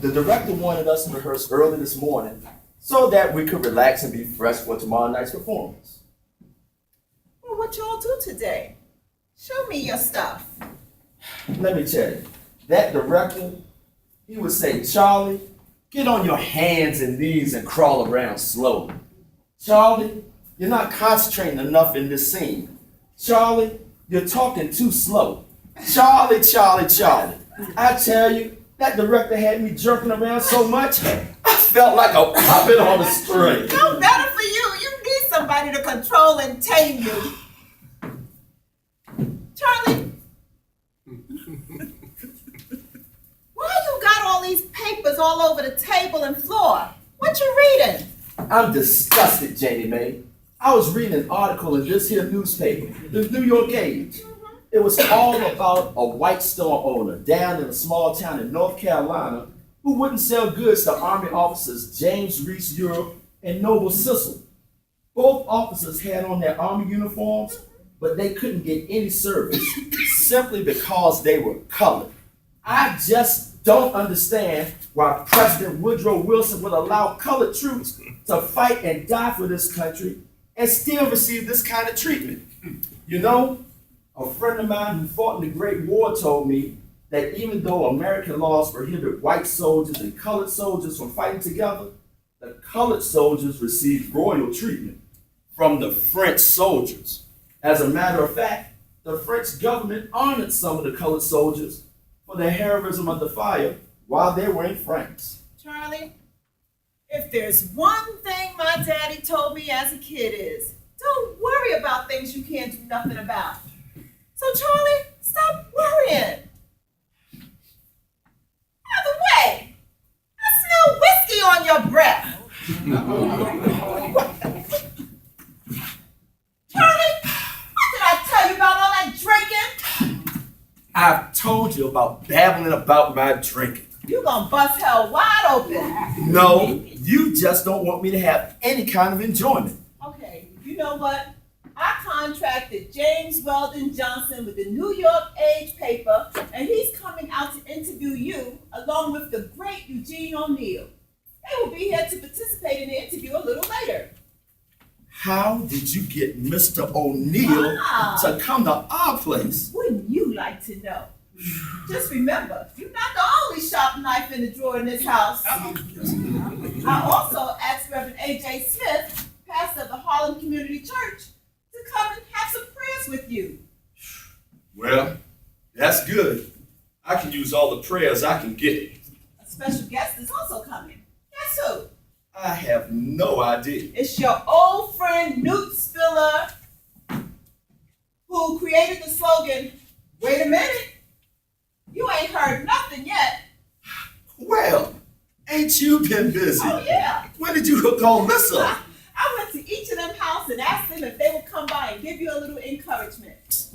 The director wanted us to rehearse early this morning so that we could relax and be fresh for tomorrow night's performance. Well, what y'all do today? Show me your stuff. Let me tell you, that director, he would say, Charlie, get on your hands and knees and crawl around slowly. Charlie, you're not concentrating enough in this scene. Charlie, you're talking too slow. Charlie, Charlie, Charlie. I tell you, that director had me jerking around so much, I felt like a puppet on a string. No better for you. You need somebody to control and tame you. Charlie, why you got all these papers all over the table and floor? What you reading? I'm disgusted, Janie Mae. I was reading an article in this here newspaper, the New York Age. It was all about a white store owner down in a small town in North Carolina who wouldn't sell goods to Army officers James Reese Europe and Noble Sissel. Both officers had on their Army uniforms, but they couldn't get any service simply because they were colored. I just don't understand why President Woodrow Wilson would allow colored troops to fight and die for this country and still receive this kind of treatment. You know, a friend of mine who fought in the Great War told me that even though American laws prohibit white soldiers and colored soldiers from fighting together, the colored soldiers received royal treatment from the French soldiers. As a matter of fact, the French government honored some of the colored soldiers for their heroism under fire while they were in France. Charlie, if there's one thing my daddy told me as a kid is, don't worry about things you can't do nothing about. So Charlie, stop worrying. By the way, I smell whiskey on your breath. Charlie, what did I tell you about all that drinking? I've told you about babbling about my drinking. You gonna bust hell wide open. No, you just don't want me to have any kind of enjoyment. Okay, you know what? I contracted James Weldon Johnson with the New York Age paper, and he's coming out to interview you along with the great Eugene O'Neill. They will be here to participate in the interview a little later. How did you get Mr. O'Neill to come to our place? Wouldn't you like to know? Just remember, you're not the only sharp knife in the drawer in this house. I also asked Reverend A.J. Smith, pastor of the Harlem Community Church, to come and have some prayers with you. Well, that's good. I can use all the prayers I can get. A special guest is also coming. Guess who? I have no idea. It's your old friend Newt Spiller, who created the slogan, "Wait a minute, you ain't heard nothing yet." Well, ain't you been busy? Oh yeah. When did you hook on this up? I went to each of them houses and asked them if they would come by and give you a little encouragement.